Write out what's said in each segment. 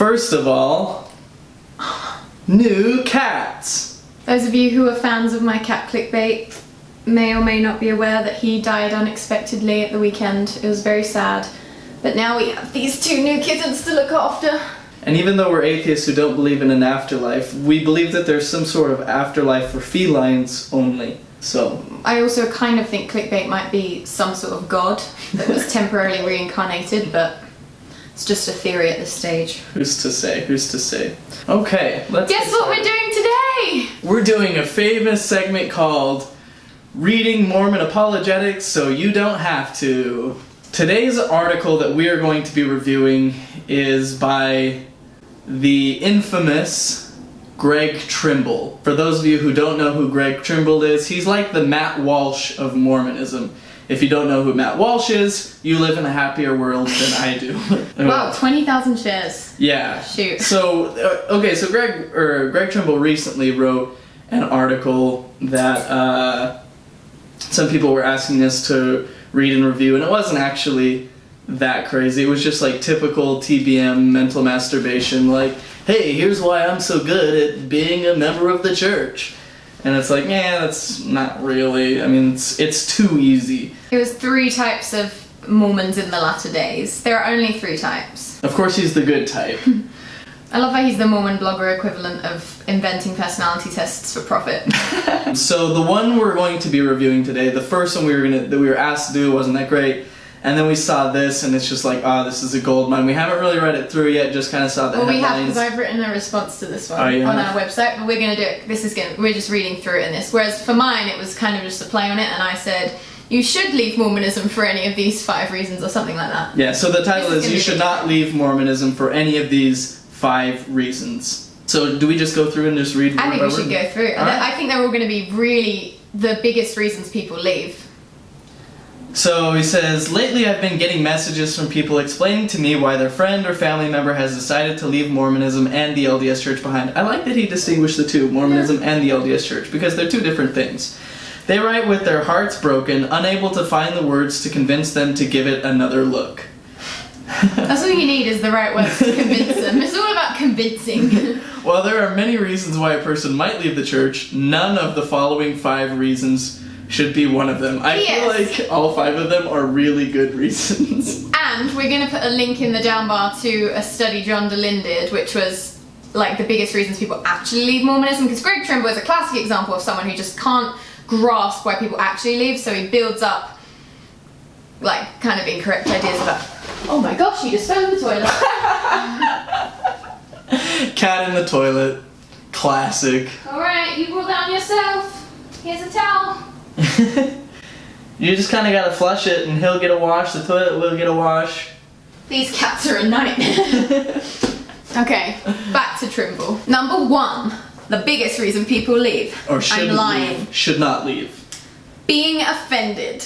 First of all, new cats. Those of you who are fans of my cat clickbait may or may not be aware that he died unexpectedly at the weekend. It was very sad. But now we have these 2 new kittens to look after. And even though we're atheists who don't believe in an afterlife, we believe that there's some sort of afterlife for felines only. So I also kind of think clickbait might be some sort of god that was temporarily reincarnated, but it's just a theory at this stage. Who's to say? Who's to say? Okay, let's guess what we're doing today? We're doing a famous segment called Reading Mormon Apologetics So You Don't Have To. Today's article that we are going to be reviewing is by the infamous Greg Trimble. For those of you who don't know who Greg Trimble is, he's like the Matt Walsh of Mormonism. If you don't know who Matt Walsh is, you live in a happier world than I do. Wow, 20,000 shares. Yeah. Shoot. So, so Greg Trimble recently wrote an article that some people were asking us to read and review, and it wasn't actually that crazy. It was just like typical TBM mental masturbation, like, hey, here's why I'm so good at being a member of the church. And it's like, that's not really, I mean, it's too easy. It was 3 types of Mormons in the latter days. There are only 3 types. Of course he's the good type. I love how he's the Mormon blogger equivalent of inventing personality tests for profit. So the one we're going to be reviewing today, the first one that we were asked to do wasn't that great. And then we saw this, and it's just like, this is a gold mine. We haven't really read it through yet, just kind of saw the headlines. We have, because I've written a response to this one on our website, but we're going to do it. We're just reading through it in this. Whereas for mine, it was kind of just a play on it, and I said, you should leave Mormonism for any of these 5 reasons, or something like that. Yeah, so the title is You Should Not Leave Mormonism for Any of These 5 Reasons. So do we just go through and just read? I think we should go through. Right. I think they're all going to be really the biggest reasons people leave. So he says, lately I've been getting messages from people explaining to me why their friend or family member has decided to leave Mormonism and the LDS Church behind. I like that he distinguished the 2, Mormonism and the LDS Church, because they're 2 different things. They write with their hearts broken, unable to find the words to convince them to give it another look. That's all you need is the right words to convince them. It's all about convincing. Well, there are many reasons why a person might leave the church. None of the following 5 reasons should be one of them. I feel like all 5 of them are really good reasons. And we're going to put a link in the down bar to a study John DeLynn did, which was like the biggest reasons people actually leave Mormonism, because Greg Trimble is a classic example of someone who just can't grasp why people actually leave, so he builds up like kind of incorrect ideas about, oh my gosh, he just fell in the toilet. Cat in the toilet. Classic. Alright, you roll down yourself. Here's a towel. You just kind of gotta flush it and he'll get a wash, the toilet will get a wash. These cats are a nightmare. Okay, back to Trimble. Number 1, the biggest reason people leave. Or should I'm lying. Leave. Should not leave. Being offended.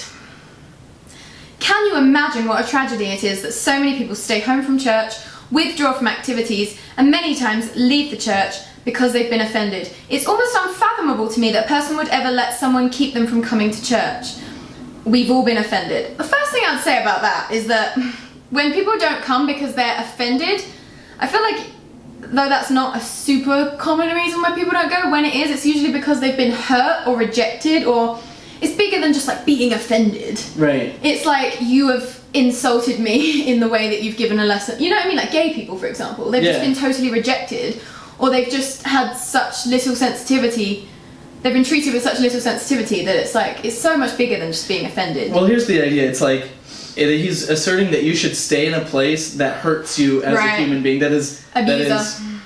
Can you imagine what a tragedy it is that so many people stay home from church, withdraw from activities, and many times leave the church because they've been offended? It's almost unfathomable to me that a person would ever let someone keep them from coming to church. We've all been offended. The first thing I'd say about that is that when people don't come because they're offended, I feel like, though that's not a super common reason why people don't go, when it is, it's usually because they've been hurt or rejected, or it's bigger than just like being offended. Right. It's like, you have insulted me in the way that you've given a lesson. You know what I mean? Like gay people, for example. They've just been totally rejected, or they've just had such little sensitivity. They've been treated with such little sensitivity that it's like, it's so much bigger than just being offended. Well, here's the idea. It's like, he's asserting that you should stay in a place that hurts you as a human being, that is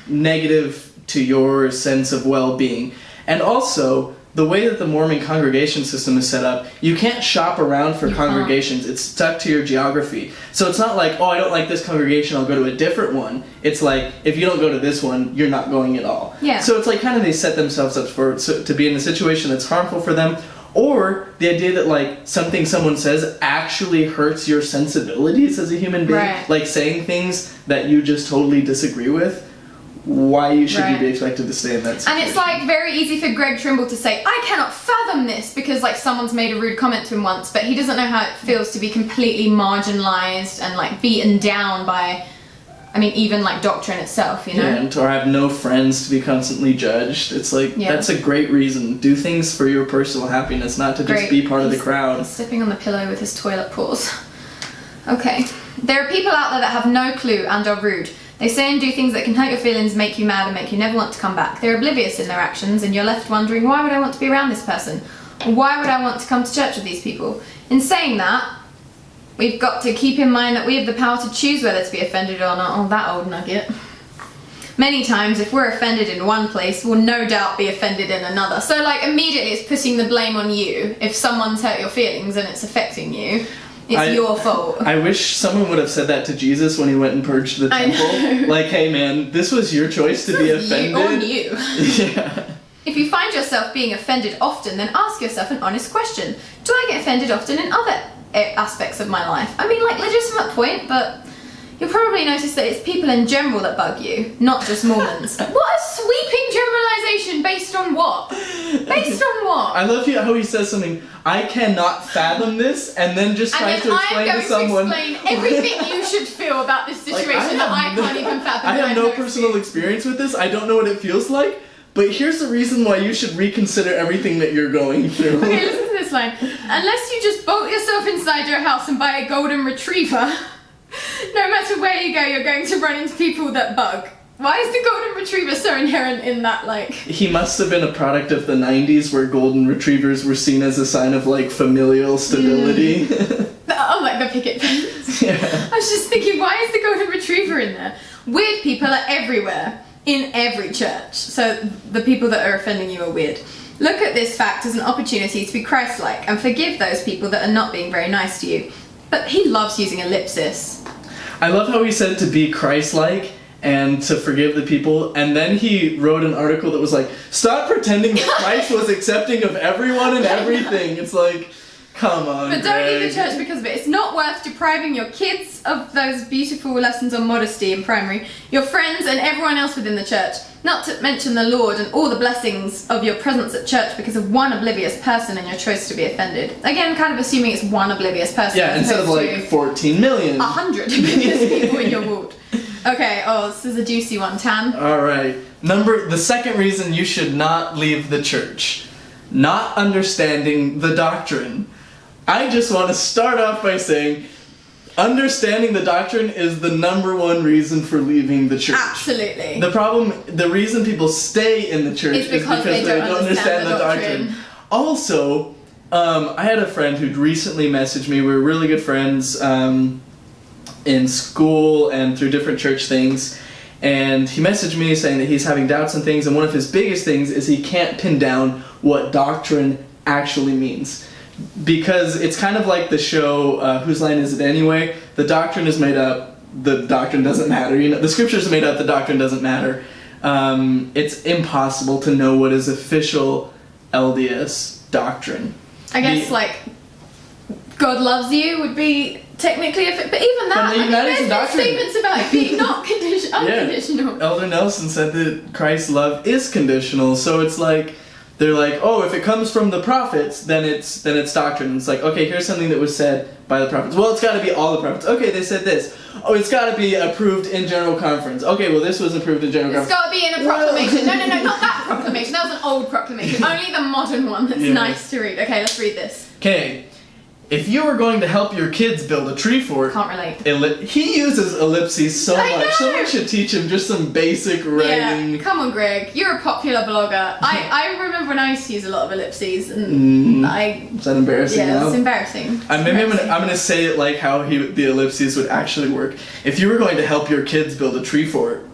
negative to your sense of well-being. And also, the way that the Mormon congregation system is set up, you can't shop around for congregations. It's stuck to your geography. So it's not like, oh, I don't like this congregation, I'll go to a different one. It's like, if you don't go to this one, you're not going at all. Yeah. So it's like kind of they set themselves up to be in a situation that's harmful for them, or the idea that like something someone says actually hurts your sensibilities as a human being. Right. Like saying things that you just totally disagree with. Why should you be expected to stay in that situation? And it's like very easy for Greg Trimble to say, I cannot fathom this, because like someone's made a rude comment to him once, but he doesn't know how it feels to be completely marginalized and like beaten down by I mean, even like doctrine itself, you know? Yeah, and or have no friends to be constantly judged. It's like, that's a great reason. Do things for your personal happiness, not to just be part of the crowd. He's sipping on the pillow with his toilet paws. Okay. There are people out there that have no clue and are rude. They say and do things that can hurt your feelings, make you mad, and make you never want to come back. They're oblivious in their actions, and you're left wondering, why would I want to be around this person? Or why would I want to come to church with these people? In saying that, we've got to keep in mind that we have the power to choose whether to be offended or not. Oh, that old nugget. Many times, if we're offended in one place, we'll no doubt be offended in another. So, like, immediately it's putting the blame on you. If someone's hurt your feelings and it's affecting you, it's your fault. I wish someone would have said that to Jesus when he went and purged the temple. Like, hey man, this was your choice to be offended. On you. Yeah. If you find yourself being offended often, then ask yourself an honest question. Do I get offended often in other aspects of my life? I mean, like, legitimate point, but you'll probably notice that it's people in general that bug you, not just Mormons. What a sweeping generalization! Based on what? Based on what? I love how he says something, I cannot fathom this, and then just tries to explain to someone. And then I'm going to explain everything you should feel about this situation that I can't even fathom. I have no personal experience with this, I don't know what it feels like, but here's the reason why you should reconsider everything that you're going through. Okay, listen to this line. Unless you just bolt yourself inside your house and buy a golden retriever, no matter where you go, you're going to run into people that bug. Why is the golden retriever so inherent in that, like... He must have been a product of the 90s where golden retrievers were seen as a sign of, like, familial stability. Oh, like the picket fence. Yeah. I was just thinking, why is the golden retriever in there? Weird people are everywhere, in every church. So the people that are offending you are weird. Look at this fact as an opportunity to be Christ-like and forgive those people that are not being very nice to you. But he loves using ellipsis. I love how he said to be Christ-like and to forgive the people, and then he wrote an article that was like, stop pretending that Christ was accepting of everyone and everything. It's like, come on, But don't Greg. leave the church because of it. It's not worth depriving your kids of those beautiful lessons on modesty in primary, your friends and everyone else within the church, not to mention the Lord and all the blessings of your presence at church because of one oblivious person and your choice to be offended. Again, kind of assuming it's one oblivious person. Yeah, instead of like 14 million. 100 oblivious people in your ward. Okay, this is a juicy one, Tan. Alright, the second reason you should not leave the church. Not understanding the doctrine. I just want to start off by saying, understanding the doctrine is the number one reason for leaving the church. Absolutely. The reason people stay in the church is because they don't understand the doctrine. Also, I had a friend who'd recently messaged me. We were really good friends in school and through different church things. And he messaged me saying that he's having doubts and things, and one of his biggest things is he can't pin down what doctrine actually means. Because it's kind of like the show, Whose Line Is It Anyway? The doctrine is made up, the doctrine doesn't matter. You know, the scriptures are made up, the doctrine doesn't matter. It's impossible to know what is official LDS doctrine. I guess, like, God loves you would be technically but even that, there's statements about it being not unconditional. Yeah. Elder Nelson said that Christ's love is conditional, so it's like, they're like, oh, if it comes from the prophets, then it's doctrine. And it's like, okay, here's something that was said by the prophets. Well, it's got to be all the prophets. Okay, they said this. Oh, it's got to be approved in general conference. Okay, well, this was approved in general conference. It's got to be in a proclamation. No, not that proclamation. That was an old proclamation. Only the modern one that's nice to read. Okay, let's read this. Okay. If you were going to help your kids build a tree fort... Can't relate. He uses ellipses so much. Someone should teach him just some basic writing. Yeah, come on, Greg. You're a popular blogger. I remember when I used to use a lot of ellipses, and Is that embarrassing now? Yeah, it's embarrassing. I'm gonna say it like how the ellipses would actually work. If you were going to help your kids build a tree fort,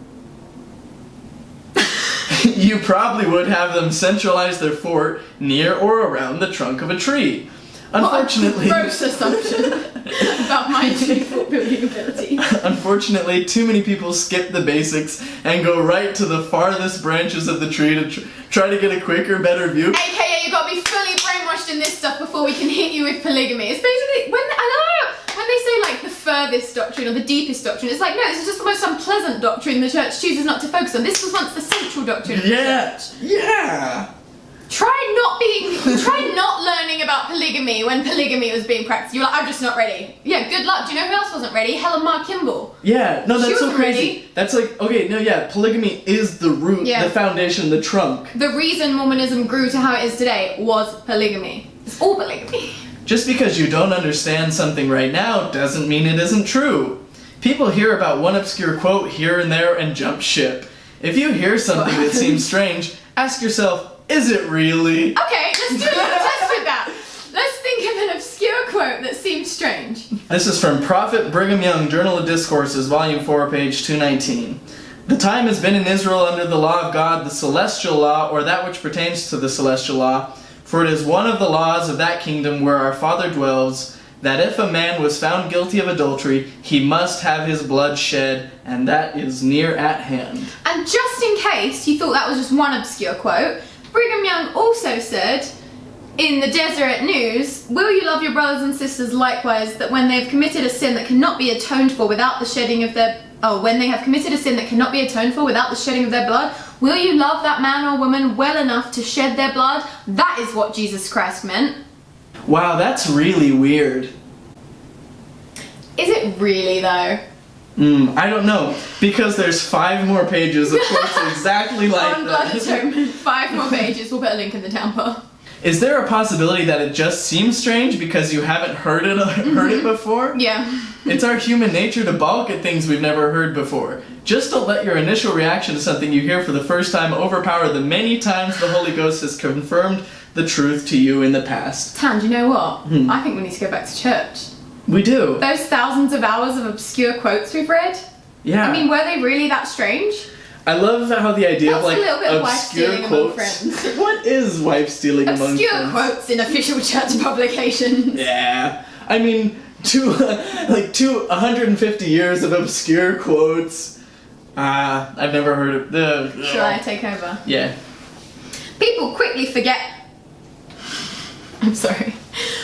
you probably would have them centralize their fort near or around the trunk of a tree. Unfortunately, what a gross assumption about my tree fort building ability. Unfortunately, too many people skip the basics and go right to the farthest branches of the tree to try to get a quicker, better view. AKA, you gotta be fully brainwashed in this stuff before we can hit you with polygamy. It's basically when they say like the furthest doctrine or the deepest doctrine, it's like, no, this is just the most unpleasant doctrine the church chooses not to focus on. This was once the central doctrine of the church. Yeah. Try not learning about polygamy when polygamy was being practiced. You're like, I'm just not ready. Yeah, good luck. Do you know who else wasn't ready? Helen Mar Kimball. Yeah, no, that's so crazy. Ready. That's like, okay, no, yeah, polygamy is the root, the foundation, the trunk. The reason Mormonism grew to how it is today was polygamy. It's all polygamy. Just because you don't understand something right now doesn't mean it isn't true. People hear about one obscure quote here and there and jump ship. If you hear something that seems strange, ask yourself, is it really? Okay, let's do a little test with that. Let's think of an obscure quote that seems strange. This is from Prophet Brigham Young, Journal of Discourses, Volume 4, page 219. The time has been in Israel under the law of God, the celestial law, or that which pertains to the celestial law, for it is one of the laws of that kingdom where our Father dwells, that if a man was found guilty of adultery, he must have his blood shed, and that is near at hand. And just in case you thought that was just one obscure quote, Brigham Young also said in the Deseret News, will you love your brothers and sisters likewise, that when they have committed a sin that cannot be atoned for without the shedding of their... when they have committed a sin that cannot be atoned for without the shedding of their blood, will you love that man or woman well enough to shed their blood? That is what Jesus Christ meant. Wow, that's really weird. Is it really, though? I don't know, because there's 5 more pages of quotes exactly like On that. Blood Atonement, 5 more pages. We'll put a link in the down bar. Is there a possibility that it just seems strange because you haven't heard it before? Yeah. It's our human nature to balk at things we've never heard before. Just don't let your initial reaction to something you hear for the first time overpower the many times the Holy Ghost has confirmed the truth to you in the past. Tan, do you know what? I think we need to go back to church. We do. Those thousands of hours of obscure quotes we've read. Yeah. I mean, were they really that strange? I love how the idea That's of like a little bit of obscure wife-stealing among quotes. friends. What is wife stealing among friends? Obscure quotes in official church publications. Yeah. I mean, 150 years of obscure quotes. I've never heard of the. Shall I take over? Yeah. People quickly forget. I'm sorry.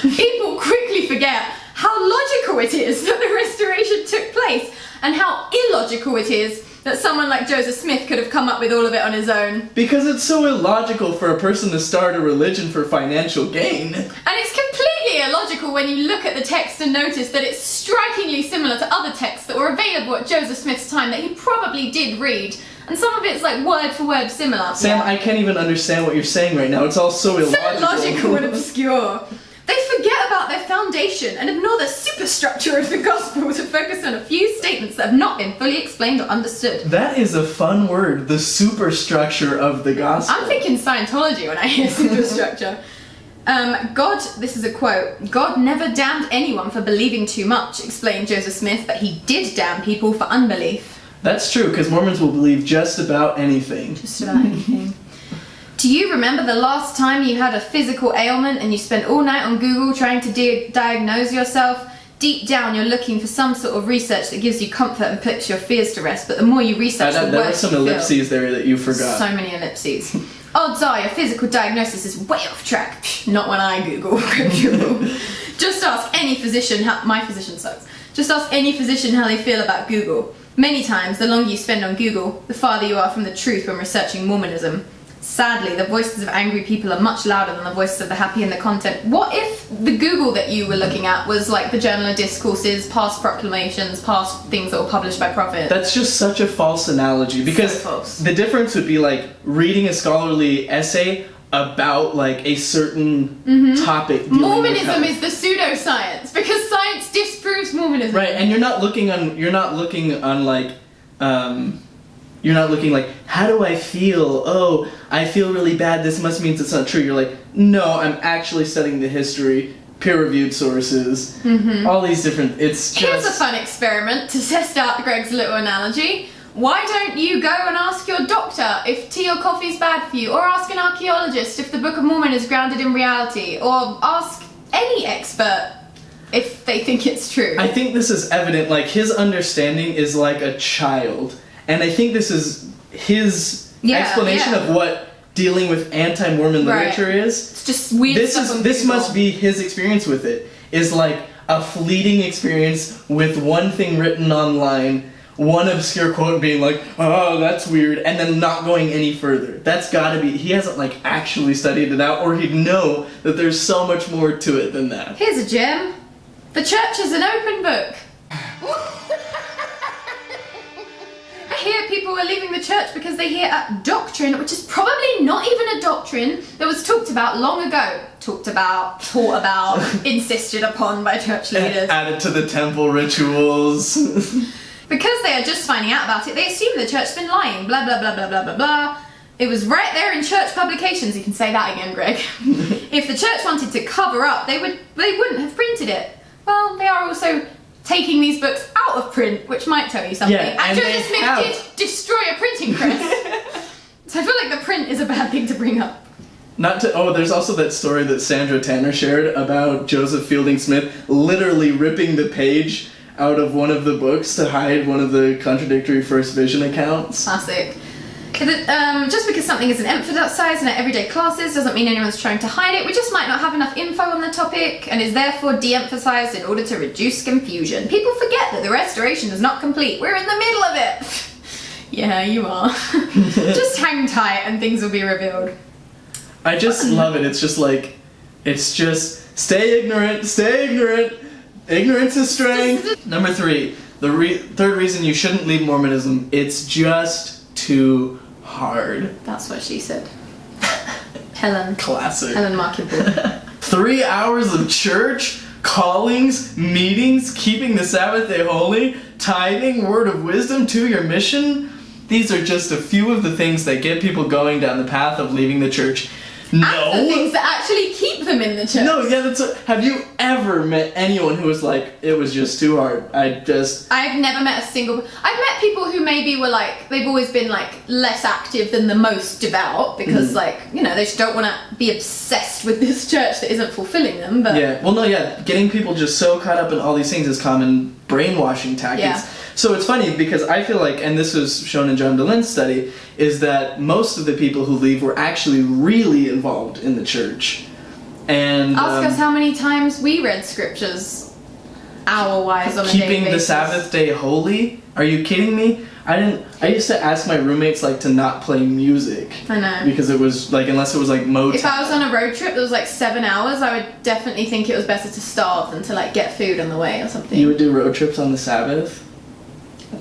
People quickly forget how logical it is that the restoration took place, and how illogical it is that someone like Joseph Smith could have come up with all of it on his own. Because it's so illogical for a person to start a religion for financial gain. And it's completely illogical when you look at the text and notice that it's strikingly similar to other texts that were available at Joseph Smith's time that he probably did read. And some of it's like word for word similar. Sam, I can't even understand what you're saying right now. It's all so illogical. So illogical and obscure. They forget about their foundation and ignore the superstructure of the gospel to focus on a few statements that have not been fully explained or understood. That is a fun word, the superstructure of the gospel. I'm thinking Scientology when I hear superstructure. This is a quote, God never damned anyone for believing too much, explained Joseph Smith, but he did damn people for unbelief. That's true, because Mormons will believe just about anything. Just about anything. Do you remember the last time you had a physical ailment and you spent all night on Google trying to diagnose yourself? Deep down you're looking for some sort of research that gives you comfort and puts your fears to rest, but the more you research, the worse there were some you feel. ellipses there that you forgot. So many ellipses. Odds are your physical diagnosis is way off track. Not when I Google. Just ask any physician my physician sucks. Just ask any physician how they feel about Google. Many times, the longer you spend on Google, the farther you are from the truth when researching Mormonism. Sadly, the voices of angry people are much louder than the voices of the happy and the content. What if the Google that you were looking at was like the Journal of Discourses, past proclamations, past things that were published by Prophet? That's just such a false analogy, because So false. the difference would be like reading a scholarly essay about like a certain topic. Mormonism is the pseudoscience because science disproves Mormonism. Right, and you're not looking like, how do I feel? Oh, I feel really bad. This must mean it's not true. You're like, no, I'm actually studying the history, peer-reviewed sources, all these different. It's just. Here's a fun experiment to test out Greg's little analogy. Why don't you go and ask your doctor if tea or coffee is bad for you, or ask an archaeologist if the Book of Mormon is grounded in reality, or ask any expert if they think it's true? I think this is evident. Like, his understanding is like a child. And I think this is his explanation of what dealing with anti-Mormon literature is. It's just weird stuff on This Google. must be his experience with it. Is like a fleeting experience with one thing written online, one obscure quote and being like, oh, that's weird, and then not going any further. That's gotta be, he hasn't like actually studied it out, or he'd know that there's so much more to it than that. Here's a gem. The church is an open book. I hear people are leaving the church because they hear a doctrine, which is probably not even a doctrine, that was talked about long ago. Taught about, insisted upon by church leaders. Added to the temple rituals. Because they are just finding out about it, they assume the church's been lying. Blah, blah, blah, blah, blah, blah, blah. It was right there in church publications. You can say that again, Greg. If the church wanted to cover up, they wouldn't have printed it. Well, they are also taking these books out of print, which might tell you something. Yeah, and Joseph Smith did destroy a printing press. So I feel like the print is a bad thing to bring up. There's also that story that Sandra Tanner shared about Joseph Fielding Smith literally ripping the page out of one of the books to hide one of the contradictory First Vision accounts. Classic. Just because something isn't emphasized in our everyday classes doesn't mean anyone's trying to hide it. We just might not have enough info on the topic and is therefore de-emphasized in order to reduce confusion. People forget that the restoration is not complete. We're in the middle of it. Yeah, you are. Just hang tight and things will be revealed. I just love it. It's just stay ignorant, stay ignorant. Ignorance is strength. Number 3, the third reason you shouldn't leave Mormonism, it's just too hard. That's what she said. Helen. Classic. Helen Markinpool. 3 hours of church, callings, meetings, keeping the Sabbath day holy, tithing, word of wisdom to your mission. These are just a few of the things that get people going down the path of leaving the church. No. And the things that actually keep them in the church. No, yeah, have you ever met anyone who was like, it was just too hard? I've never met a single... I've met people who maybe were like, they've always been like less active than the most devout because like, you know, they just don't want to be obsessed with this church that isn't fulfilling them, but... Yeah, well, no, yeah, getting people just so caught up in all these things is common brainwashing tactics. Yeah. So it's funny because I feel like, and this was shown in John Delen's study, is that most of the people who leave were actually really involved in the church. And ask us how many times we read scriptures hour-wise on a daily basis. Keeping the Sabbath day holy? Are you kidding me? I used to ask my roommates like to not play music. I know. Because it was like, unless it was like Motown. If I was on a road trip that was like 7 hours, I would definitely think it was better to starve than to like get food on the way or something. You would do road trips on the Sabbath?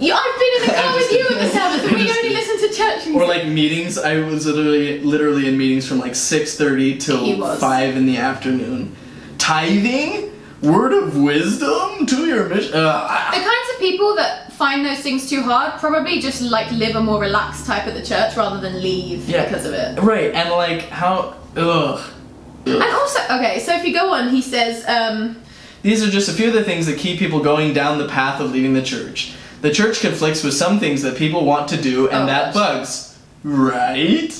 Yeah, I've been in the car with you on the Sabbath and we only listen to church music. Or like meetings, I was literally in meetings from like 6:30 till 5 in the afternoon. Tithing? Word of wisdom to your mission? The kinds of people that find those things too hard probably just like live a more relaxed type of the church rather than leave because of it. Right, and like how, And also, okay, so if you go on, he says, these are just a few of the things that keep people going down the path of leaving the church. The church conflicts with some things that people want to do, and bugs. Right?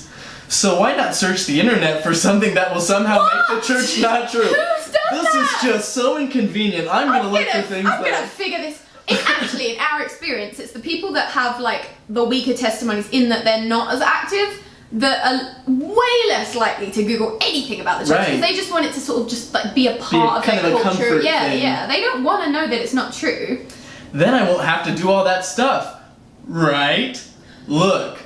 So why not search the internet for something that will somehow make the church not true? Who's done This is just so inconvenient. I'm gonna look for things I'm gonna figure this. It's actually, in our experience, it's the people that have like the weaker testimonies in that they're not as active that are way less likely to Google anything about the church because they just want it to sort of just like be a part of their culture. Yeah. They don't want to know that it's not true. Then I won't have to do all that stuff. Right? Look.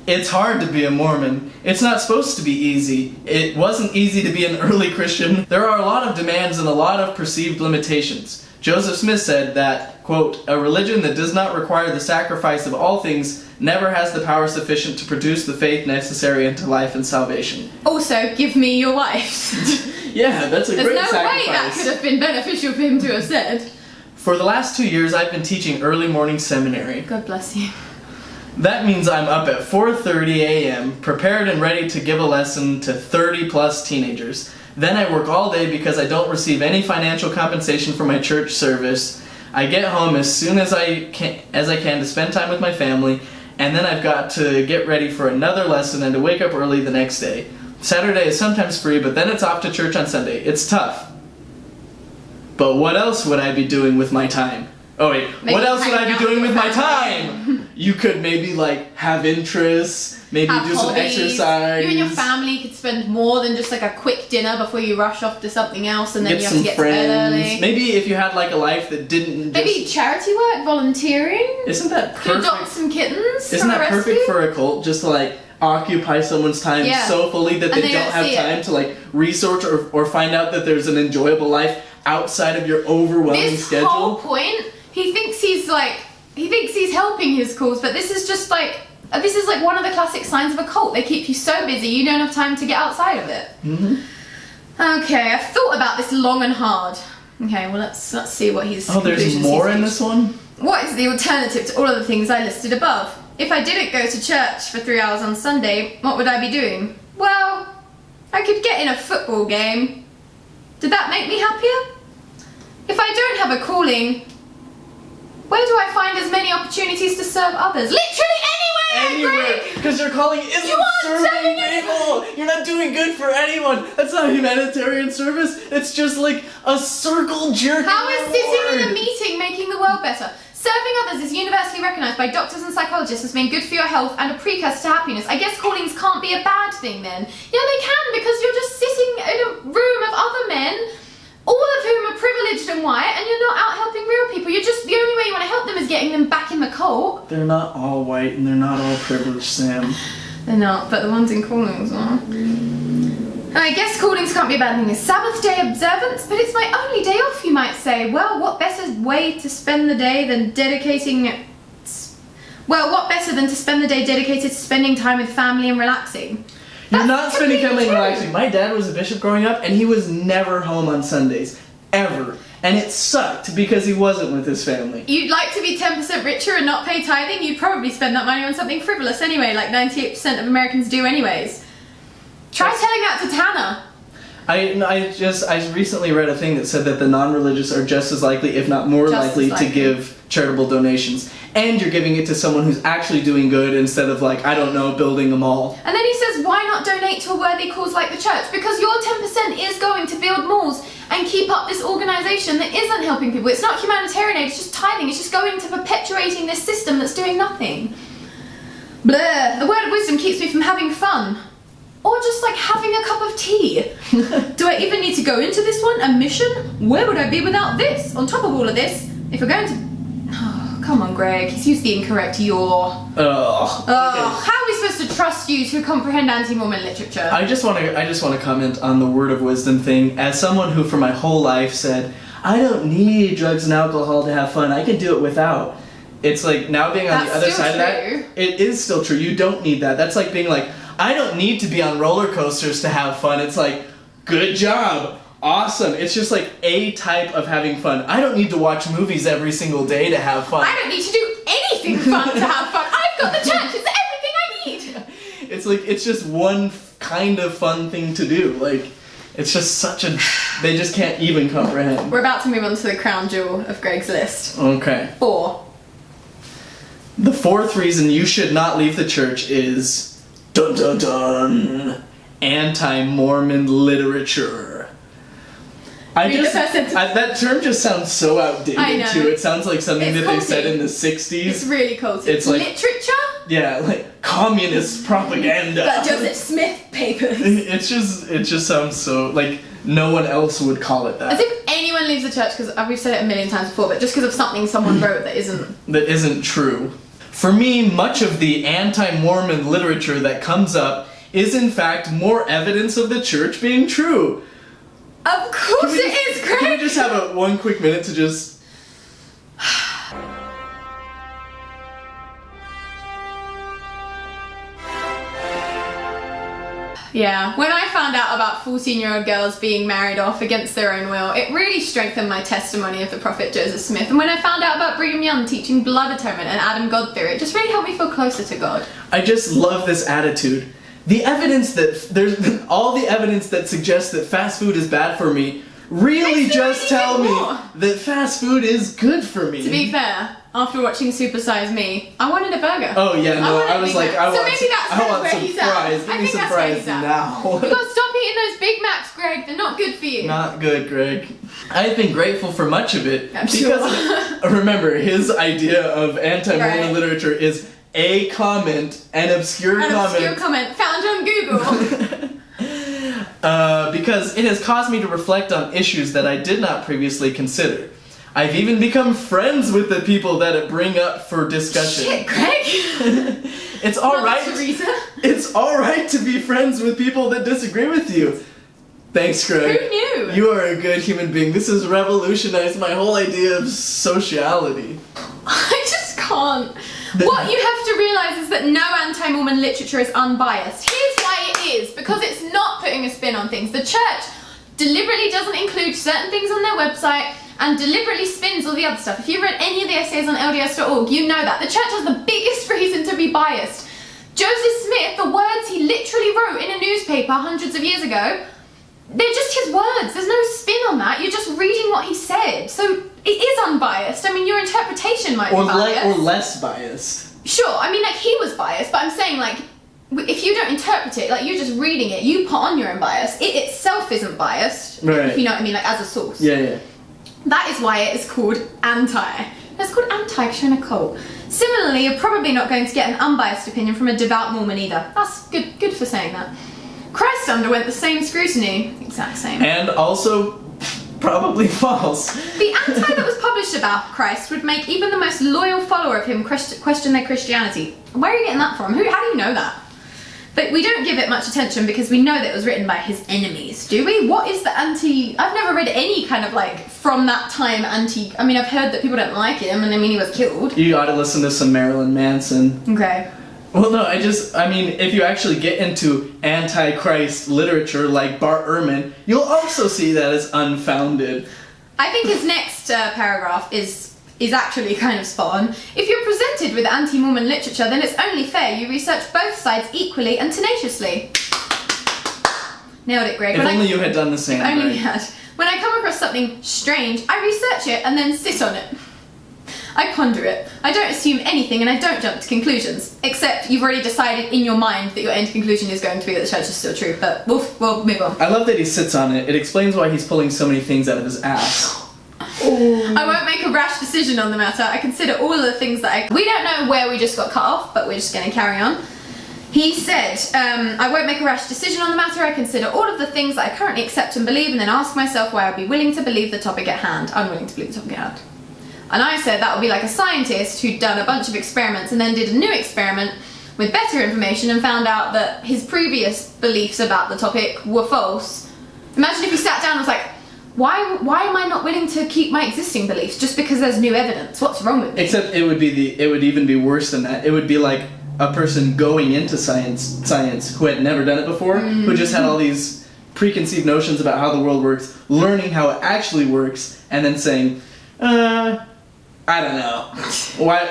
It's hard to be a Mormon. It's not supposed to be easy. It wasn't easy to be an early Christian. There are a lot of demands and a lot of perceived limitations. Joseph Smith said that, quote, a religion that does not require the sacrifice of all things never has the power sufficient to produce the faith necessary unto life and salvation. Also, give me your wives. Yeah, that's a great sacrifice. There's no way that could have been beneficial for him to have said. For the last 2 years, I've been teaching early morning seminary. God bless you. That means I'm up at 4:30 a.m., prepared and ready to give a lesson to 30 plus teenagers. Then I work all day because I don't receive any financial compensation for my church service. I get home as soon as I can to spend time with my family, and then I've got to get ready for another lesson and to wake up early the next day. Saturday is sometimes free, but then it's off to church on Sunday. It's tough. But what else would I be doing with my time? Oh wait, what else would I be doing with my time? you could maybe like have interests, maybe Have do some hobbies. exercise. You and your family could spend more than just like a quick dinner before you rush off to something else, and then Get you have some to get friends. to bed early. Maybe if you had like a life that didn't just... Maybe charity work, volunteering. Isn't that You adopt perfect? some kittens. Isn't from that a perfect rescue? for a cult? Just to like occupy someone's time Yeah. so fully that And they they don't don't have see time it. to like research or find out that there's an enjoyable life outside of your overwhelming This schedule. whole point, he thinks he's helping his cause, but this is just like one of the classic signs of a cult. They keep you so busy you don't have time to get outside of it. Okay, I've thought about this long and hard. Okay, well let's see what he's. Oh, there's more in this one? What is the alternative to all of the things I listed above? If I didn't go to church for 3 hours on Sunday, what would I be doing? Well, I could get in a football game. Did that make me happier? If I don't have a calling, where do I find as many opportunities to serve others? Literally anywhere, Greg! Because your calling isn't You aren't serving serving anyone. people. You're not doing good for anyone. That's not humanitarian service. It's just like a circle jerk. How is sitting in a meeting making the world better? Serving others is universally recognised by doctors and psychologists as being good for your health and a precursor to happiness. I guess callings can't be a bad thing then. Yeah, they can, because you're just sitting in a room of other men, all of whom are privileged and white, and you're not out helping real people. You're just, the only way you want to help them is getting them back in the cult. They're not all white and they're not all privileged, Sam. They're not, but the ones in callings are. I guess callings can't be a bad thing. Is Sabbath day observance, but it's my only day off, you might say. Well, what better way to spend the day than dedicating it? Well, what better than to spend the day dedicated to spending time with family and relaxing? You're That's not spending family and completely true. relaxing. My dad was a bishop growing up, and he was never home on Sundays. Ever. And it sucked because he wasn't with his family. You'd like to be 10% richer and not pay tithing? You'd probably spend that money on something frivolous anyway, like 98% of Americans do anyways. Try telling that to Tanner. I recently read a thing that said that the non-religious are just as likely, if not more Just as likely, likely. to give charitable donations. And you're giving it to someone who's actually doing good instead of like, I don't know, building a mall. And then he says, why not donate to a worthy cause like the church? Because your 10% is going to build malls and keep up this organisation that isn't helping people. It's not humanitarian aid, it's just tithing. It's just going to perpetuating this system that's doing nothing. Blah. The word of wisdom keeps me from having fun. Or just like having a cup of tea. Do I even need to go into this one? A mission? Where would I be without this? On top of all of this, if we're going to... Oh, come on, Greg. He's used the incorrect your. Ugh. Oh, how are we supposed to trust you to comprehend anti-Mormon literature? I just want to comment on the word of wisdom thing. As someone who for my whole life said, I don't need drugs and alcohol to have fun. I can do it without. It's like now being on That's the other still side of that, true. it is still true. You don't need that. That's like being like, I don't need to be on roller coasters to have fun. It's like, good job. Awesome. It's just like a type of having fun. I don't need to watch movies every single day to have fun. I don't need to do anything fun to have fun. I've got the church. It's everything I need. It's like, it's just one kind of fun thing to do. Like, it's just such a, they just can't even comprehend. We're about to move on to the crown jewel of Greg's list. Okay. 4. The fourth reason you should not leave the church is, dun dun dun, anti-Mormon literature. Read the first sentence. That term just sounds so outdated I know. too. It sounds like something It's that they culty. said in the 60s. It's really culty. It's like- literature? Yeah, like communist propaganda. The Joseph Smith papers. It just sounds so like no one else would call it As that. if anyone leaves the church, because we've said it a million times before, but just because of something someone wrote that isn't. That isn't true. For me, much of the anti-Mormon literature that comes up is in fact more evidence of the church being true. Of course it is, Greg! Can we just have one quick minute to just... Yeah, when I found out about 14-year-old girls being married off against their own will, it really strengthened my testimony of the prophet Joseph Smith. And when I found out about Brigham Young teaching blood atonement and Adam God theory, it just really helped me feel closer to God. I just love this attitude. The evidence that... There's all the evidence that suggests that fast food is bad for me really Makes me just want to eat tell it me more. that fast food is good for me. To be fair, after watching Super Size Me, I wanted a burger. Oh yeah, no, wanted I a was Big like, Mac. I so want, maybe that's I want where some he's at. fries. Give I me think some that's where fries he's at. now. You gotta stop eating those Big Macs, Greg. They're not good for you. Not good, Greg. I've been grateful for much of it. I'm because, remember, his idea of anti-Mormon Right. literature is a comment, an obscure comment. Found on Google. Because it has caused me to reflect on issues that I did not previously consider. I've even become friends with the people that it bring up for discussion. Shit, Greg. It's all Mother right. Teresa. It's all right to be friends with people that disagree with you. Thanks, Greg. Who knew? You are a good human being. This has revolutionized my whole idea of sociality. I just can't. What you have to realise is that no anti-Mormon literature is unbiased. Here's why it is. Because it's not putting a spin on things. The church deliberately doesn't include certain things on their website and deliberately spins all the other stuff. If you've read any of the essays on LDS.org, you know that. The church has the biggest reason to be biased. Joseph Smith, the words he literally wrote in a newspaper hundreds of years ago, they're just his words. There's no spin on that. You're just reading what he said. So it is unbiased. I mean, your interpretation might be biased. Or less biased. Sure, I mean, like, he was biased, but I'm saying, like, if you don't interpret it, like, you're just reading it, you put on your own bias. It itself isn't biased, right. If you know what I mean, like, as a source. Yeah. That is why it is called anti. It's called anti because you're in a cult. Similarly, you're probably not going to get an unbiased opinion from a devout Mormon either. That's good for saying that. Christ underwent the same scrutiny. Exact same. And also, probably false. The anti that was published about Christ would make even the most loyal follower of him question their Christianity. Where are you getting that from? How do you know that? But we don't give it much attention because we know that it was written by his enemies, do we? What is the anti... I've never read any kind of, like, from that time anti... I mean, I've heard that people don't like him, and I mean, he was killed. You ought to listen to some Marilyn Manson. Okay. Well, no, I mean, if you actually get into anti-Christ literature like Bart Ehrman, you'll also see that as unfounded. I think his next paragraph is actually kind of spot on. If you're presented with anti-Mormon literature, then it's only fair you research both sides equally and tenaciously. Nailed it, Greg. If only you had done the same. If only Greg. we had. When I come across something strange, I research it and then sit on it. I ponder it. I don't assume anything and I don't jump to conclusions. Except you've already decided in your mind that your end conclusion is going to be that the church is still true, but we'll move on. I love that he sits on it. It explains why he's pulling so many things out of his ass. I won't make a rash decision on the matter. I consider all of the things that we don't know where we just got cut off, but we're just going to carry on. He said, I won't make a rash decision on the matter. I consider all of the things that I currently accept and believe and then ask myself why I'd be willing to believe the topic at hand. Unwilling to believe the topic at hand. And I said that would be like a scientist who'd done a bunch of experiments and then did a new experiment with better information and found out that his previous beliefs about the topic were false. Imagine if he sat down and was like, why am I not willing to keep my existing beliefs just because there's new evidence? What's wrong with me? Except it would even be worse than that. It would be like a person going into science who had never done it before, who just had all these preconceived notions about how the world works, learning how it actually works, and then saying, I don't know. What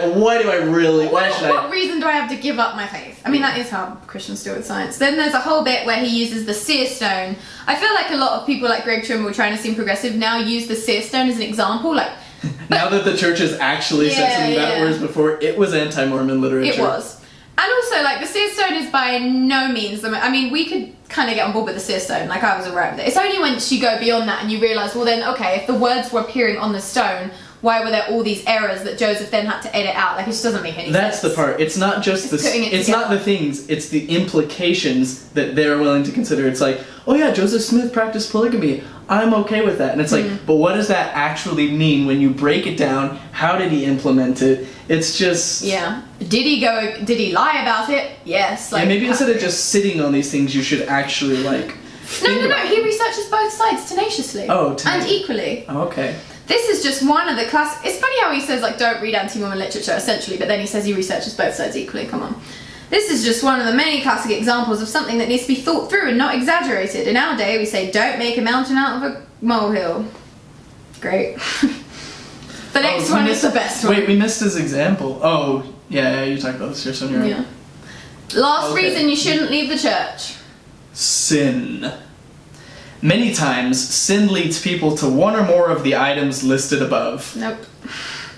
reason do I have to give up my faith? I mean, that is how Christians do it with science. Then there's a whole bit where he uses the seer stone. I feel like a lot of people like Greg Trimble trying to seem progressive now use the seer stone as an example. Now that the church has actually said something about it, whereas before it was anti-Mormon literature. It was. And also, like, the seer stone is by no means... I mean, we could kind of get on board with the seer stone. Like, I was alright with it. It's only once you go beyond that and you realise, well then, okay, if the words were appearing on the stone... Why were there all these errors that Joseph then had to edit out? Like, it just doesn't make any sense. That's the part. It's not just it's not the things, it's the implications that they're willing to consider. It's like, oh yeah, Joseph Smith practiced polygamy. I'm okay with that. And it's like, but what does that actually mean when you break it down? How did he implement it? It's just... Yeah. Did he lie about it? Yes. Like, maybe instead of just sitting on these things, you should actually, like... No. He researches both sides tenaciously. Oh, and equally. Oh, okay. This is just one of the classic... It's funny how he says, like, don't read anti-Mormon literature, essentially, but then he says he researches both sides equally. Come on. This is just one of the many classic examples of something that needs to be thought through and not exaggerated. In our day, we say, don't make a mountain out of a molehill. Great. The next one is the best one. Wait, we missed his example. Oh, yeah, you talked about this here, so you're right. Yeah. Last reason you shouldn't leave the church. Sin. Many times, sin leads people to one or more of the items listed above. Nope.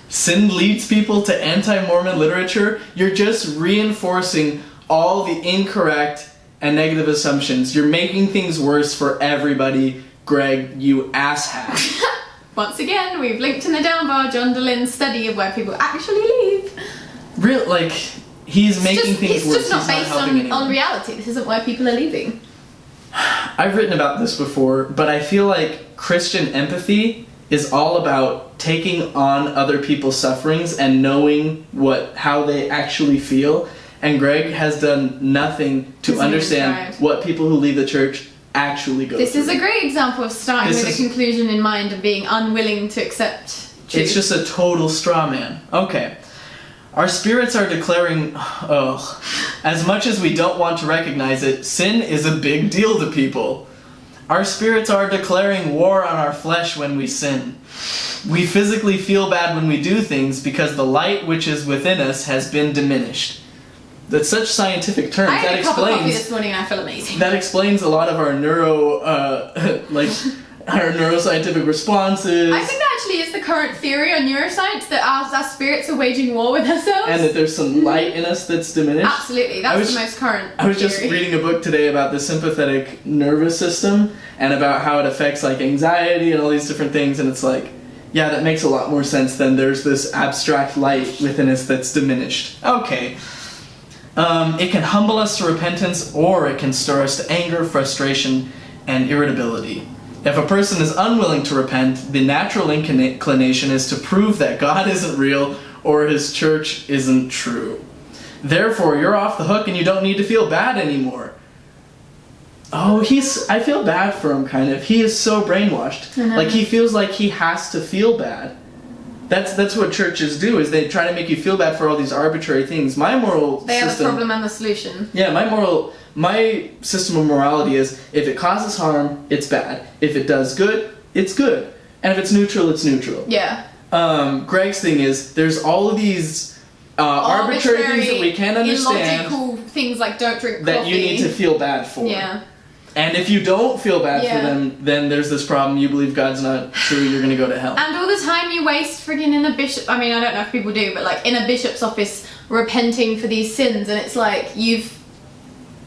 Sin leads people to anti-Mormon literature. You're just reinforcing all the incorrect and negative assumptions. You're making things worse for everybody, Greg, you asshat. Once again, we've linked in the down bar John Delin's study of where people actually leave. Real, like, he's making things worse. It's just not based on reality. This isn't where people are leaving. I've written about this before, but I feel like Christian empathy is all about taking on other people's sufferings and knowing how they actually feel. And Greg has done nothing to understand what people who leave the church actually go through. This is a great example of starting with a conclusion in mind and being unwilling to accept truth. It's just a total straw man. Okay. Our spirits are declaring, as much as we don't want to recognize it, sin is a big deal to people. Our spirits are declaring war on our flesh when we sin. We physically feel bad when we do things because the light which is within us has been diminished. That's such scientific terms. I had a cup of coffee this morning and I feel amazing. That explains a lot of our our neuroscientific responses. I think that actually is the current theory on neuroscience, that our spirits are waging war with ourselves. And that there's some light in us that's diminished. Absolutely, that's the most current I was just reading a book today about the sympathetic nervous system and about how it affects like anxiety and all these different things, and it's like, yeah, that makes a lot more sense than there's this abstract light within us that's diminished. Okay. It can humble us to repentance, or it can stir us to anger, frustration, and irritability. If a person is unwilling to repent, the natural inclination is to prove that God isn't real or his church isn't true. Therefore, you're off the hook and you don't need to feel bad anymore. Oh, I feel bad for him, kind of. He is so brainwashed. Like, he feels like he has to feel bad. That's what churches do, is they try to make you feel bad for all these arbitrary things. My moral system... They have the problem and the solution. Yeah, my system of morality is, if it causes harm, it's bad. If it does good, it's good. And if it's neutral, it's neutral. Yeah. Greg's thing is, there's all of these arbitrary things that we can't understand. Illogical things like don't drink coffee. That you need to feel bad for. Yeah. And if you don't feel bad for them, then there's this problem. You believe God's not true, you're going to go to hell. And all the time you waste friggin' in a bishop... I mean, I don't know if people do, but like in a bishop's office repenting for these sins, and it's like,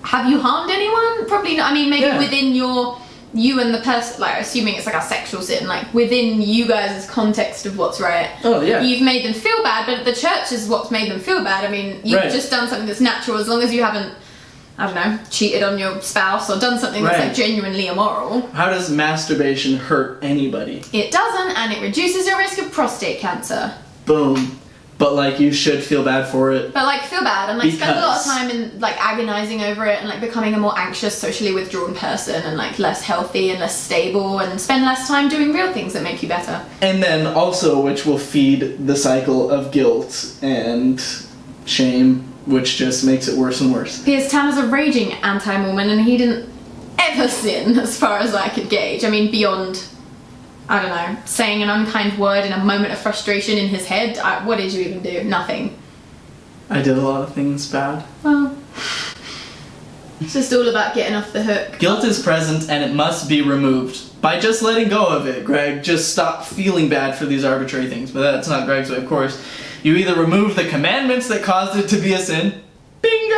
have you harmed anyone? Probably not. I mean, maybe within you and the person, like, assuming it's like a sexual sin, like within you guys' context of what's right. Oh, yeah. You've made them feel bad, but the church is what's made them feel bad. I mean, you've just done something that's natural, as long as you haven't, I don't know, cheated on your spouse or done something that's like genuinely immoral. How does masturbation hurt anybody? It doesn't, and it reduces your risk of prostate cancer. Boom. But like, you should feel bad for it. But like, feel bad and like spend a lot of time in like agonizing over it and like becoming a more anxious, socially withdrawn person and like less healthy and less stable, and spend less time doing real things that make you better. And then also, which will feed the cycle of guilt and shame, which just makes it worse and worse. Piers Tanner's a raging anti-Mormon, and he didn't ever sin, as far as I could gauge. I mean, beyond, I don't know, saying an unkind word in a moment of frustration in his head. What did you even do? Nothing. I did a lot of things bad. Well, it's just all about getting off the hook. Guilt is present and it must be removed. By just letting go of it, Greg. Just stop feeling bad for these arbitrary things. But that's not Greg's way, of course. You either remove the commandments that caused it to be a sin, bingo!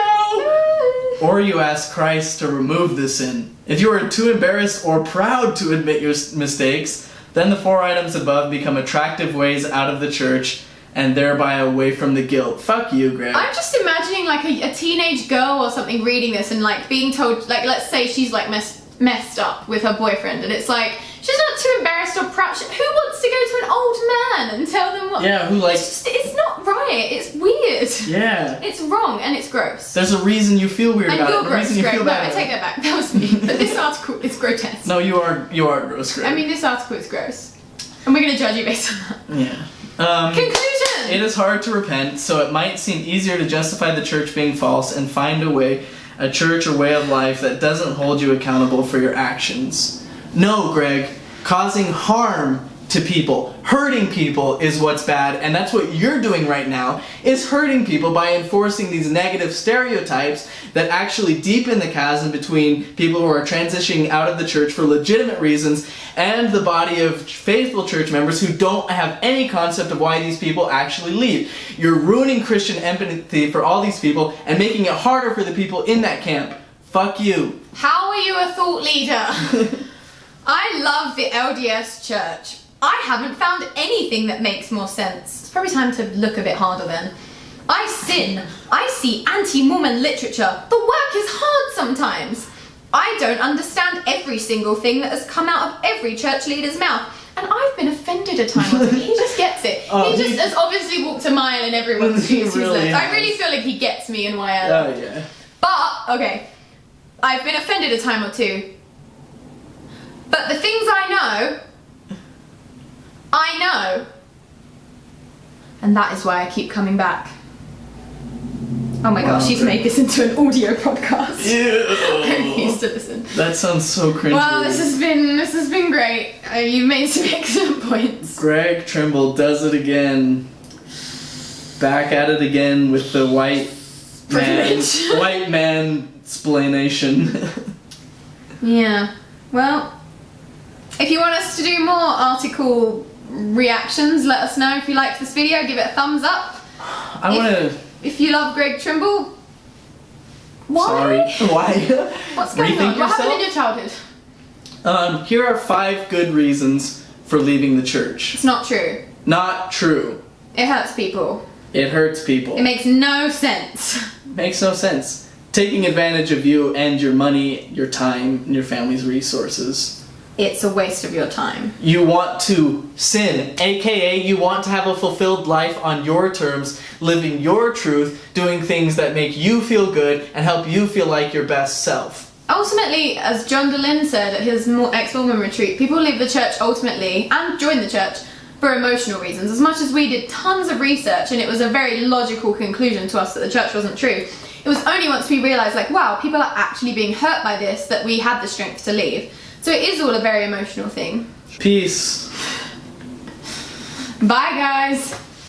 Or you ask Christ to remove the sin. If you are too embarrassed or proud to admit your mistakes, then the 4 items above become attractive ways out of the church and thereby away from the guilt. Fuck you, Greg. I'm just imagining like a teenage girl or something reading this and like being told, like, let's say she's like messed up with her boyfriend, and it's like, she's not too embarrassed or proud. Who wants to go to an old man and tell them what? Yeah, who like... It's not right. It's weird. Yeah. It's wrong and it's gross. There's a reason you feel weird about it. And you're gross, Greg. No, I take that back. That was me. But this article is grotesque. No, you are gross, Greg. I mean, this article is gross. And we're going to judge you based on that. Yeah. Conclusion! It is hard to repent, so it might seem easier to justify the church being false and find a church or way of life that doesn't hold you accountable for your actions. No, Greg. Causing harm to people, hurting people is what's bad, and that's what you're doing right now, is hurting people by enforcing these negative stereotypes that actually deepen the chasm between people who are transitioning out of the church for legitimate reasons and the body of faithful church members who don't have any concept of why these people actually leave. You're ruining Christian empathy for all these people and making it harder for the people in that camp. Fuck you. How are you a thought leader? I love the LDS church. I haven't found anything that makes more sense. It's probably time to look a bit harder then. I sin. I see anti-Mormon literature. The work is hard sometimes. I don't understand every single thing that has come out of every church leader's mouth. And I've been offended a time or two. He just gets it. He just has obviously walked a mile in everyone's shoes. Really I really feel like he gets me and why I Oh, yeah. But, okay, I've been offended a time or two. But the things I know. And that is why I keep coming back. Oh my gosh, she's made this into an audio podcast. Ew. I refuse to listen. That sounds so cringy. Well, this has been great. You've made some excellent points. Greg Trimble does it again. Back at it again with the white man explanation. Yeah. Well, if you want us to do more article reactions, let us know. If you liked this video, give it a thumbs up. If you love Greg Trimble, why? Sorry. Why? What's going on? What happened in your childhood? Here are 5 good reasons for leaving the church. It's not true. Not true. It hurts people. It hurts people. It makes no sense. Makes no sense. Taking advantage of you and your money, your time, and your family's resources. It's a waste of your time. You want to sin, aka you want to have a fulfilled life on your terms, living your truth, doing things that make you feel good and help you feel like your best self. Ultimately, as John DeLynn said at his Ex-Mormon retreat, people leave the church ultimately, and join the church, for emotional reasons. As much as we did tons of research and it was a very logical conclusion to us that the church wasn't true, it was only once we realised, like, wow, people are actually being hurt by this, that we had the strength to leave. So it is all a very emotional thing. Peace. Bye, guys.